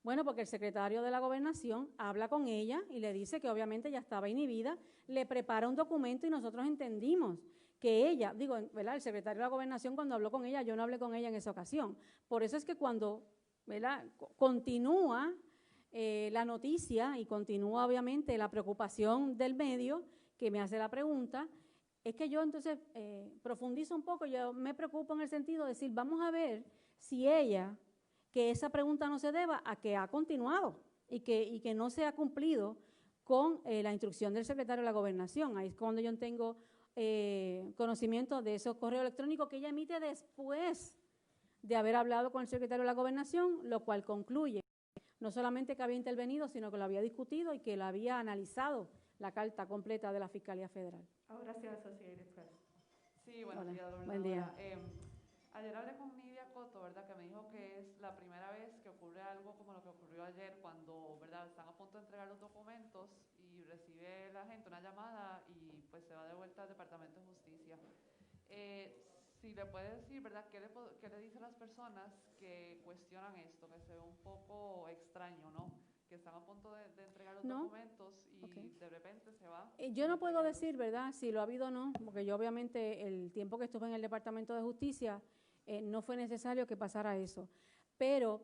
Bueno, porque el secretario de la Gobernación habla con ella y le dice que obviamente ya estaba inhibida, le prepara un documento y nosotros entendimos que ella, digo, ¿verdad? El secretario de la Gobernación cuando habló con ella, yo no hablé con ella en esa ocasión. Por eso es que cuando, ¿verdad?, continúa la noticia y continúa obviamente la preocupación del medio que me hace la pregunta, es que yo entonces profundizo un poco, yo me preocupo en el sentido de decir, vamos a ver si ella, que esa pregunta no se deba a que ha continuado y que no se ha cumplido con la instrucción del secretario de la Gobernación. Ahí es cuando yo tengo conocimiento de esos correos electrónicos que ella emite después de haber hablado con el secretario de la Gobernación, lo cual concluye no solamente que había intervenido, sino que lo había discutido y que lo había analizado la carta completa de la Fiscalía Federal. Ahora sí, Associated Press. Sí, buenos días, gobernadora. Buen día. Ayer hablé con Nidia Coto, ¿verdad?, que me dijo que es la primera vez que ocurre algo como lo que ocurrió ayer cuando, ¿verdad?, están a punto de entregar los documentos y recibe la gente una llamada y pues se va de vuelta al Departamento de Justicia. Si le puede decir, ¿verdad?, ¿qué le dice a las personas que cuestionan esto, que se ve un poco extraño, ¿no?, que están a punto de entregar los documentos y de repente se va? Yo no puedo decir, ¿verdad?, si lo ha habido o no, porque yo obviamente el tiempo que estuve en el Departamento de Justicia no fue necesario que pasara eso. Pero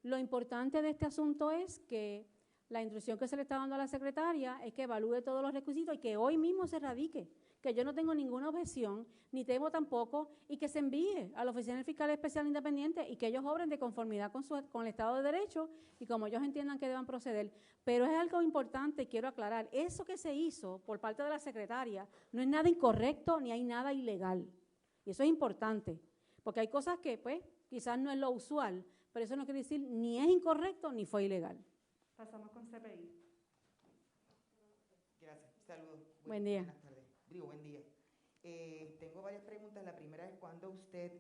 lo importante de este asunto es que la instrucción que se le está dando a la secretaria es que evalúe todos los requisitos y que hoy mismo se radique, que yo no tengo ninguna objeción, ni temo tampoco, y que se envíe a la Oficina del Fiscal Especial Independiente y que ellos obren de conformidad con el Estado de Derecho y como ellos entiendan que deban proceder. Pero es algo importante, quiero aclarar, eso que se hizo por parte de la secretaria no es nada incorrecto ni hay nada ilegal. Y eso es importante, porque hay cosas que pues quizás no es lo usual, pero eso no quiere decir ni es incorrecto ni fue ilegal. Pasamos con CPI. Gracias. Saludos. Buen día. Buenas tardes. Digo, buen día. Tengo varias preguntas. La primera es cuándo usted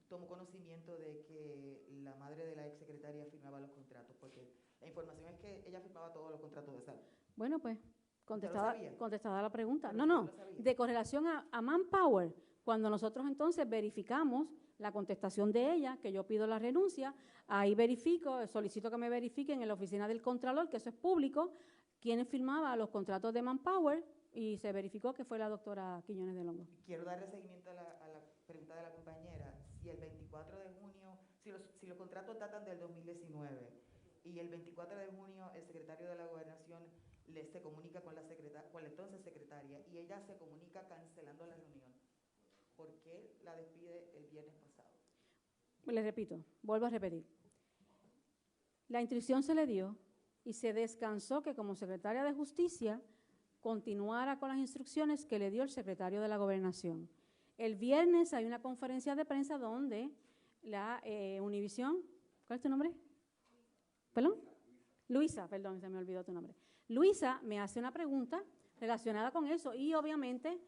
tomó conocimiento de que la madre de la exsecretaria firmaba los contratos, porque la información es que ella firmaba todos los contratos de salud. Bueno, pues contestada la pregunta. Pero No, de correlación a Manpower, cuando nosotros entonces verificamos la contestación de ella, que yo pido la renuncia, ahí verifico, solicito que me verifiquen en la oficina del Contralor, que eso es público, quién firmaba los contratos de Manpower, y se verificó que fue la doctora Quiñones de Longo. Quiero darle seguimiento a la pregunta de la compañera. Si el 24 de junio, si los contratos datan del 2019 y el 24 de junio el secretario de la Gobernación se comunica con la entonces secretaria y ella se comunica cancelando la reunión, ¿por qué la despide el viernes pasado? Le repito, vuelvo a repetir. La instrucción se le dio y se descansó que como secretaria de Justicia continuara con las instrucciones que le dio el secretario de la Gobernación. El viernes hay una conferencia de prensa donde la Univisión, ¿cuál es tu nombre? ¿Perdón? Luisa, perdón, se me olvidó tu nombre. Luisa me hace una pregunta relacionada con eso y obviamente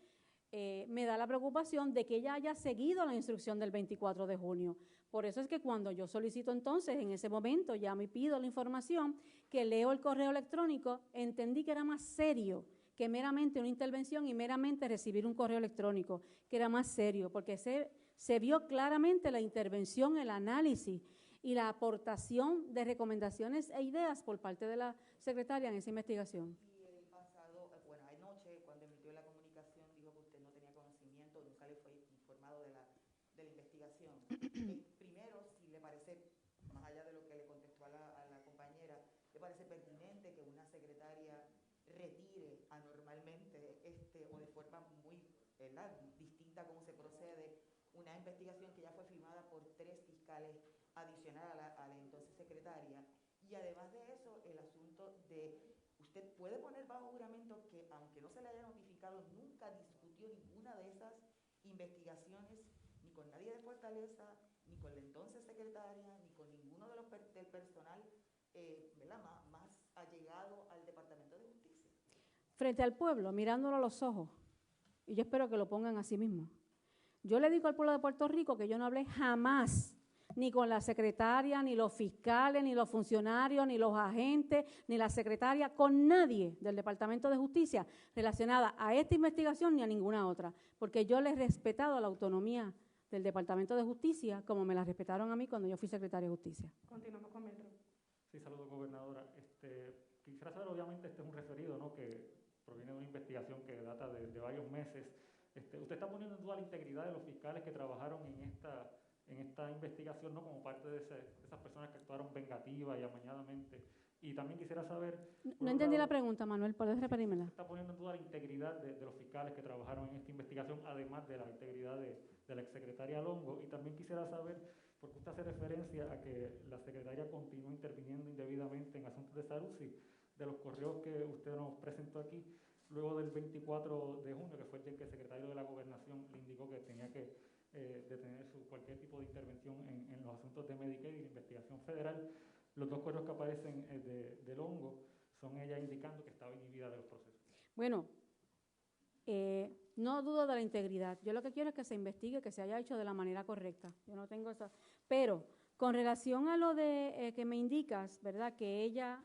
me da la preocupación de que ella haya seguido la instrucción del 24 de junio. Por eso es que cuando yo solicito entonces, en ese momento, ya me pido la información, que leo el correo electrónico, entendí que era más serio que meramente una intervención y meramente recibir un correo electrónico, que era más serio, porque se vio claramente la intervención, el análisis y la aportación de recomendaciones e ideas por parte de la secretaria en esa investigación. Y el pasado, bueno, anoche, cuando emitió la comunicación, dijo que usted no tenía conocimiento, nunca le fue informado de la investigación. Primero, si le parece, más allá de lo que le contestó a la compañera, ¿le parece pertinente que una secretaria retire anormalmente o de forma muy distinta como se procede una investigación que ya fue firmada por 3 fiscales adicional a la entonces secretaria? Y además de eso, el asunto de, usted puede poner bajo juramento que aunque no se le haya notificado, nunca discutió ninguna de esas investigaciones, ni con nadie de Fortaleza, ni con la entonces secretaria, ni con ninguno de los del personal más allegado al Departamento de Justicia. Frente al pueblo, mirándolo a los ojos, y yo espero que lo pongan así mismo. Yo le digo al pueblo de Puerto Rico que yo no hablé jamás ni con la secretaria, ni los fiscales, ni los funcionarios, ni los agentes, ni la secretaria, con nadie del Departamento de Justicia relacionada a esta investigación ni a ninguna otra, porque yo le he respetado la autonomía del Departamento de Justicia como me las respetaron a mí cuando yo fui secretaria de Justicia. Continuamos con Metro. Sí, saludos, gobernadora. Quisiera saber, obviamente, este es un referido, ¿no?, que proviene de una investigación que data de varios meses. Usted está poniendo en duda la integridad de los fiscales que trabajaron en esta investigación, ¿no?, como parte de esas personas que actuaron vengativa y amañadamente. Y también quisiera saber... No entendí la pregunta, Manuel, ¿puedes repetírmela? Está poniendo en duda la integridad de los fiscales que trabajaron en esta investigación, además de la integridad de la exsecretaria Longo. Y también quisiera saber, porque usted hace referencia a que la secretaria continuó interviniendo indebidamente en asuntos de salud, sí, de los correos que usted nos presentó aquí, luego del 24 de junio, que fue el día que el secretario de la Gobernación le indicó que tenía que detener cualquier tipo de intervención en los asuntos de Medicaid y la investigación federal. Los dos correos que aparecen de Longo son ella indicando que estaba inhibida de los procesos. Bueno, no dudo de la integridad. Yo lo que quiero es que se investigue, que se haya hecho de la manera correcta. Yo no tengo esa... Pero, con relación a lo de que me indicas, ¿verdad?, que ella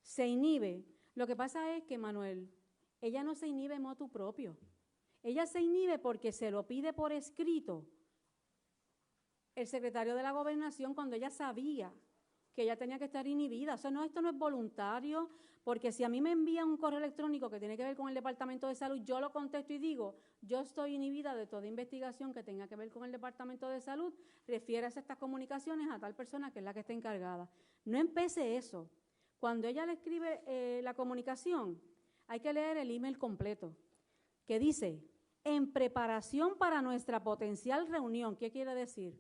se inhibe, lo que pasa es que, Manuel, ella no se inhibe en motu propio. Ella se inhibe porque se lo pide por escrito el secretario de la Gobernación cuando ella sabía que ella tenía que estar inhibida. O sea, no, esto no es voluntario, porque si a mí me envían un correo electrónico que tiene que ver con el Departamento de Salud, yo lo contesto y digo, yo estoy inhibida de toda investigación que tenga que ver con el Departamento de Salud, refiérase estas comunicaciones a tal persona que es la que está encargada. No empece eso. Cuando ella le escribe la comunicación, hay que leer el email completo, que dice, en preparación para nuestra potencial reunión. ¿Qué quiere decir?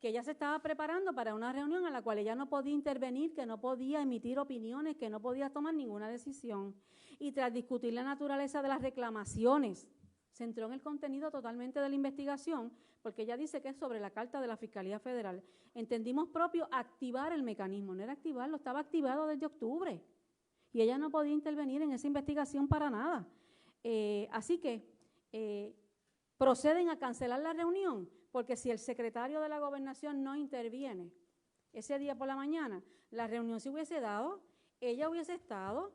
Que ella se estaba preparando para una reunión a la cual ella no podía intervenir, que no podía emitir opiniones, que no podía tomar ninguna decisión. Y tras discutir la naturaleza de las reclamaciones, se entró en el contenido totalmente de la investigación, porque ella dice que es sobre la carta de la Fiscalía Federal. Entendimos propio activar el mecanismo, no era activarlo, estaba activado desde octubre. Y ella no podía intervenir en esa investigación para nada. Así que proceden a cancelar la reunión, porque si el secretario de la Gobernación no interviene ese día por la mañana, la reunión se hubiese dado, ella hubiese estado,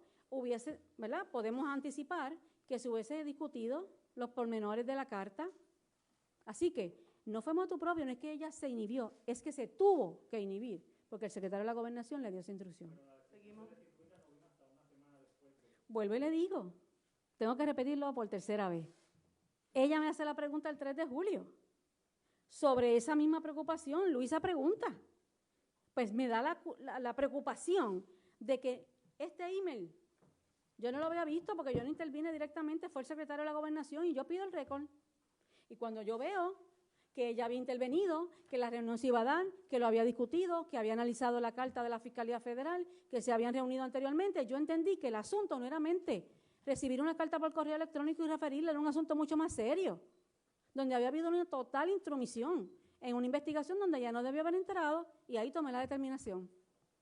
¿verdad? Podemos anticipar que se hubiese discutido los pormenores de la carta. Así que no fue motu propio, no es que ella se inhibió, es que se tuvo que inhibir, porque el secretario de la Gobernación le dio esa instrucción. Seguimos. Vuelvo y le digo, tengo que repetirlo por tercera vez. Ella me hace la pregunta el 3 de julio. Sobre esa misma preocupación, Luisa pregunta. Pues me da la preocupación de que este email, yo no lo había visto porque yo no intervine directamente, fue el secretario de la Gobernación y yo pido el récord. Y cuando yo veo que ella había intervenido, que la reunión se iba a dar, que lo había discutido, que había analizado la carta de la Fiscalía Federal, que se habían reunido anteriormente, yo entendí que el asunto no era mente recibir una carta por correo electrónico y referirla, era un asunto mucho más serio, donde había habido una total intromisión en una investigación donde ella no debió haber entrado, y ahí tomé la determinación.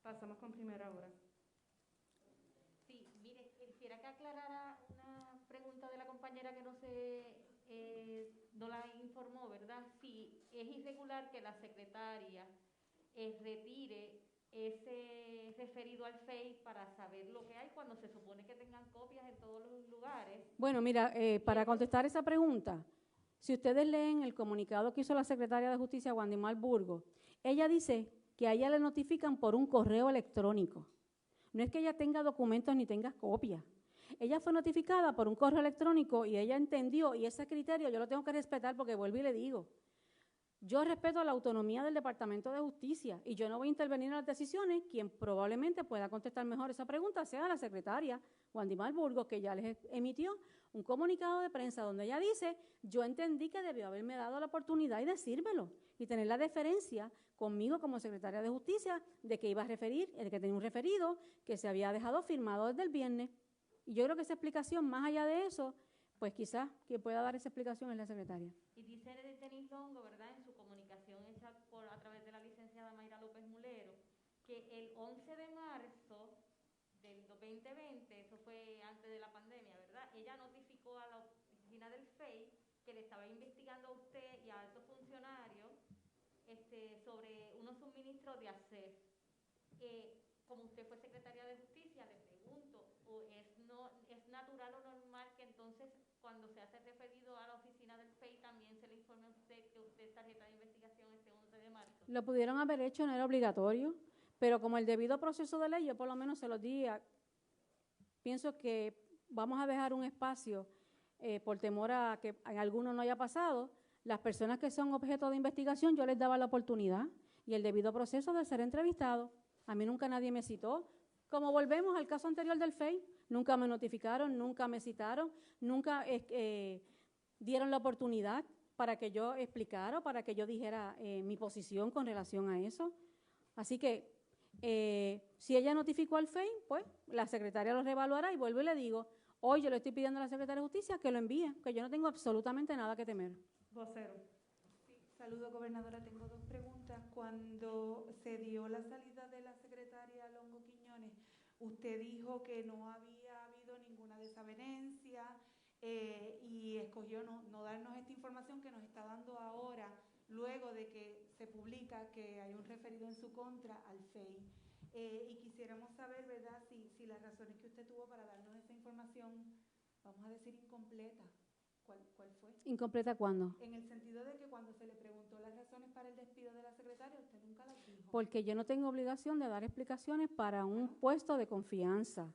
Pasamos con primera hora. Sí, mire, quisiera que aclarara una pregunta de la compañera que no la informó, ¿verdad? Si es irregular que la secretaria retire ese referido al FEI para saber lo que hay cuando se supone que tengan copias en todos los lugares. Bueno, mira, para contestar esa pregunta, si ustedes leen el comunicado que hizo la secretaria de Justicia, Wandimar Burgos, ella dice que a ella le notifican por un correo electrónico. No es que ella tenga documentos ni tenga copias. Ella fue notificada por un correo electrónico y ella entendió, y ese criterio yo lo tengo que respetar porque vuelvo y le digo, yo respeto la autonomía del Departamento de Justicia y yo no voy a intervenir en las decisiones. Quien probablemente pueda contestar mejor esa pregunta sea la secretaria Wandimar Burgos, que ya les emitió un comunicado de prensa donde ella dice, yo entendí que debió haberme dado la oportunidad y decírmelo y tener la deferencia conmigo como secretaria de Justicia de que iba a referir, de que tenía un referido que se había dejado firmado desde el viernes. Y yo creo que esa explicación, más allá de eso, pues quizás quien pueda dar esa explicación es la secretaria. Y dice Denis Longo, ¿verdad?, en su comunicación hecha a través de la licenciada Mayra López Mulero, que el 11 de marzo del 2020, eso fue antes de la pandemia, ¿verdad?, ella notificó a la oficina del FEI que le estaba investigando a usted y a altos funcionarios sobre unos suministros de ASEF. Como usted fue secretaria de Justicia, le pregunto, ¿es natural o normal que entonces cuando se hace referido a la oficina del FEI también se le Lo pudieron haber hecho, no era obligatorio, pero como el debido proceso de ley, yo por lo menos se los di, pienso que vamos a dejar un espacio por temor a que en alguno no haya pasado. Las personas que son objeto de investigación, yo les daba la oportunidad y el debido proceso de ser entrevistado. A mí nunca nadie me citó. Como volvemos al caso anterior del FEI, nunca me notificaron, nunca me citaron, nunca dieron la oportunidad para que yo explicara, para que yo dijera mi posición con relación a eso. Así que si ella notificó al FEI, pues la secretaria lo reevaluará y vuelvo y le digo, hoy yo le estoy pidiendo a la secretaria de Justicia que lo envíe, que yo no tengo absolutamente nada que temer. Vocero. Sí, saludo, gobernadora. Tengo dos preguntas. Cuando se dio la salida de la secretaria Longo Quiñones, usted dijo que no había habido ninguna desavenencia y escogió no darnos esta información que nos está dando ahora, luego de que se publica que hay un referido en su contra al FEI. Y quisiéramos saber, ¿verdad?, si las razones que usted tuvo para darnos esa información, vamos a decir, incompleta. ¿Cuál fue? ¿Incompleta cuándo? En el sentido de que cuando se le preguntó las razones para el despido de la secretaria, usted nunca las dijo. Porque yo no tengo obligación de dar explicaciones para un puesto de confianza.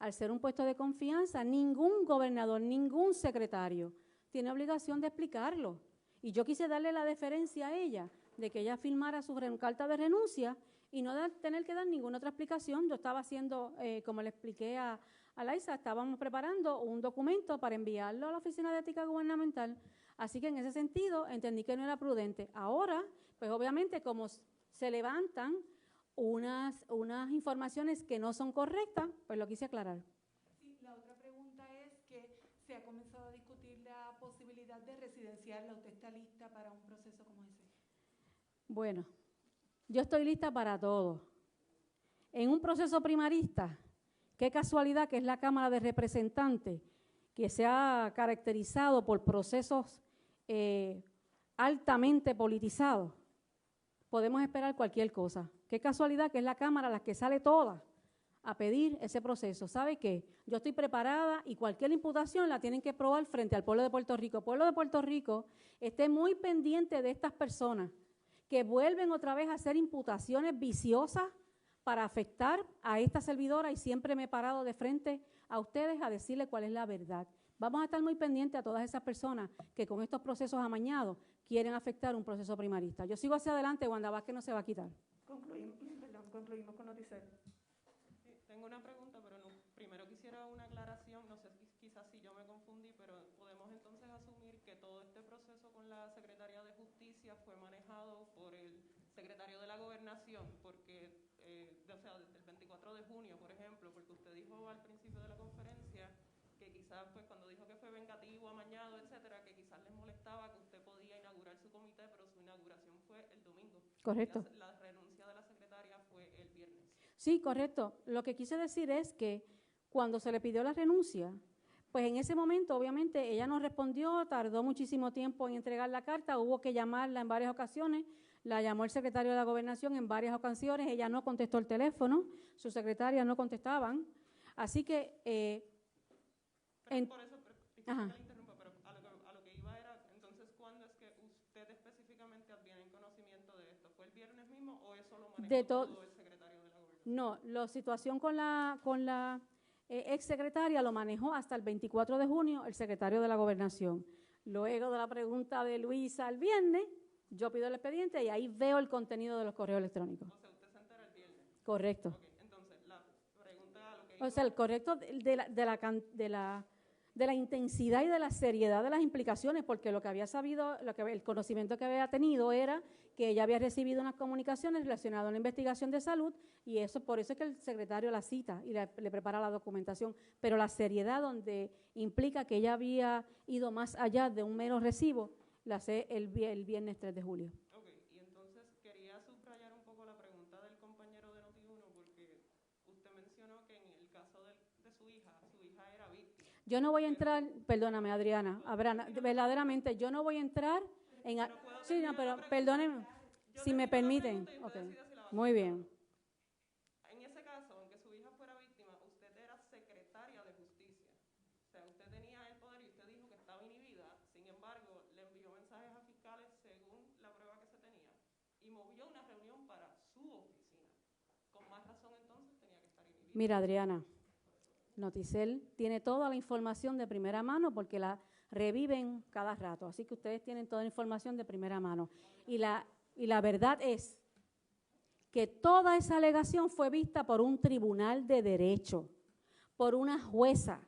Al ser un puesto de confianza, ningún gobernador, ningún secretario tiene obligación de explicarlo. Y yo quise darle la deferencia a ella, de que ella firmara su carta de renuncia y no tener que dar ninguna otra explicación. Yo estaba haciendo, como le expliqué a Laisa, estábamos preparando un documento para enviarlo a la Oficina de Ética Gubernamental, así que en ese sentido entendí que no era prudente. Ahora, pues obviamente como se levantan unas informaciones que no son correctas, pues lo quise aclarar. Sí, la otra pregunta es que se ha comenzado a discutir la posibilidad de residenciarla. ¿Usted está lista para un proceso como ese? Bueno, yo estoy lista para todo. En un proceso primarista, qué casualidad que es la Cámara de Representantes, que se ha caracterizado por procesos altamente politizados. Podemos esperar cualquier cosa. Qué casualidad que es la Cámara la que sale toda a pedir ese proceso. ¿Sabe qué? Yo estoy preparada y cualquier imputación la tienen que probar frente al pueblo de Puerto Rico. El pueblo de Puerto Rico esté muy pendiente de estas personas que vuelven otra vez a hacer imputaciones viciosas para afectar a esta servidora, y siempre me he parado de frente a ustedes a decirle cuál es la verdad. Vamos a estar muy pendientes a todas esas personas que con estos procesos amañados quieren afectar un proceso primarista. Yo sigo hacia adelante, Wanda Vázquez no se va a quitar. Concluimos con Noticel. Sí, tengo una pregunta, pero no, primero quisiera una aclaración. No sé, quizás si yo me confundí, pero podemos entonces asumir que todo este proceso con la Secretaría de Justicia fue manejado por el secretario de la Gobernación, porque o sea, desde el 24 de junio, por ejemplo, porque usted dijo al principio de la conferencia que quizás, pues cuando dijo que fue vengativo, amañado, etcétera, que quizás les molestaba que usted podía inaugurar su comité, pero su inauguración fue el domingo. Correcto. La renuncia de la secretaria fue el viernes. Sí, correcto. Lo que quise decir es que cuando se le pidió la renuncia, pues en ese momento, obviamente, ella no respondió, tardó muchísimo tiempo en entregar la carta, hubo que llamarla en varias ocasiones. La llamó el secretario de la Gobernación en varias ocasiones, ella no contestó el teléfono, sus secretarias no contestaban. Así que... por eso, disculpe que le interrumpa, pero a lo que iba era, entonces, ¿cuándo es que usted específicamente tiene conocimiento de esto? ¿Fue el viernes mismo o eso lo manejó todo el secretario de la Gobernación? No, la situación con la exsecretaria lo manejó hasta el 24 de junio el secretario de la Gobernación. Luego de la pregunta de Luisa el viernes, yo pido el expediente y ahí veo el contenido de los correos electrónicos. O sea, usted se entera el viernes. Correcto. Okay, entonces, la pregunta a lo que o sea, el correcto de la intensidad y de la seriedad de las implicaciones, porque lo que había sabido, el conocimiento que había tenido era que ella había recibido unas comunicaciones relacionadas a una investigación de salud, y eso por eso es que el secretario la cita y le prepara la documentación. Pero la seriedad donde implica que ella había ido más allá de un mero recibo, la sé el viernes 3 de julio. Ok, y entonces quería subrayar un poco la pregunta del compañero de Noti1, porque usted mencionó que en el caso de su hija era víctima. Yo no voy a entrar, perdóname Adriana, verdaderamente yo no voy a entrar en... Sí, no, pero perdónenme, si me permiten. Okay. Muy bien. En ese caso, aunque su hija fuera víctima, usted era secretaria de Justicia. O sea, usted tenía el poder y usted dijo que estaba inhibida. Sin embargo, le envió mensajes a fiscales según la prueba que se tenía y movió una Mira, Adriana, Noticel tiene toda la información de primera mano porque la reviven cada rato, así que ustedes tienen toda la información de primera mano. Y la verdad es que toda esa alegación fue vista por un tribunal de derecho, por una jueza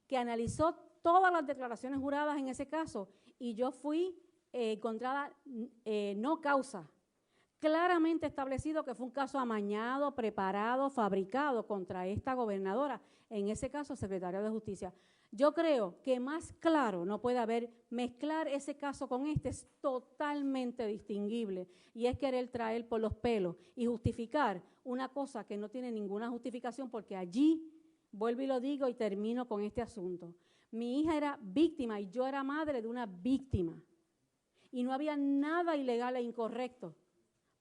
que analizó todas las declaraciones juradas en ese caso y yo fui encontrada no causa. Claramente establecido que fue un caso amañado, preparado, fabricado contra esta gobernadora, en ese caso secretaria de Justicia. Yo creo que más claro no puede haber. Mezclar ese caso con este es totalmente distinguible y es querer traer por los pelos y justificar una cosa que no tiene ninguna justificación, porque allí, vuelvo y lo digo y termino con este asunto, mi hija era víctima y yo era madre de una víctima y no había nada ilegal e incorrecto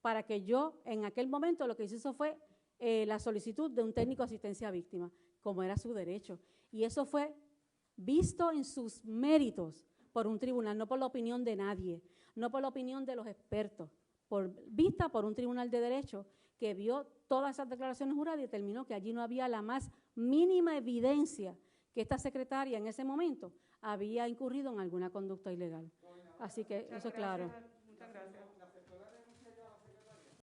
para que yo en aquel momento lo que hizo fue la solicitud de un técnico de asistencia a víctima, como era su derecho. Y eso fue visto en sus méritos por un tribunal, no por la opinión de nadie, no por la opinión de los expertos, vista por un tribunal de derecho que vio todas esas declaraciones juradas y determinó que allí no había la más mínima evidencia que esta secretaria en ese momento había incurrido en alguna conducta ilegal. Así que eso es claro.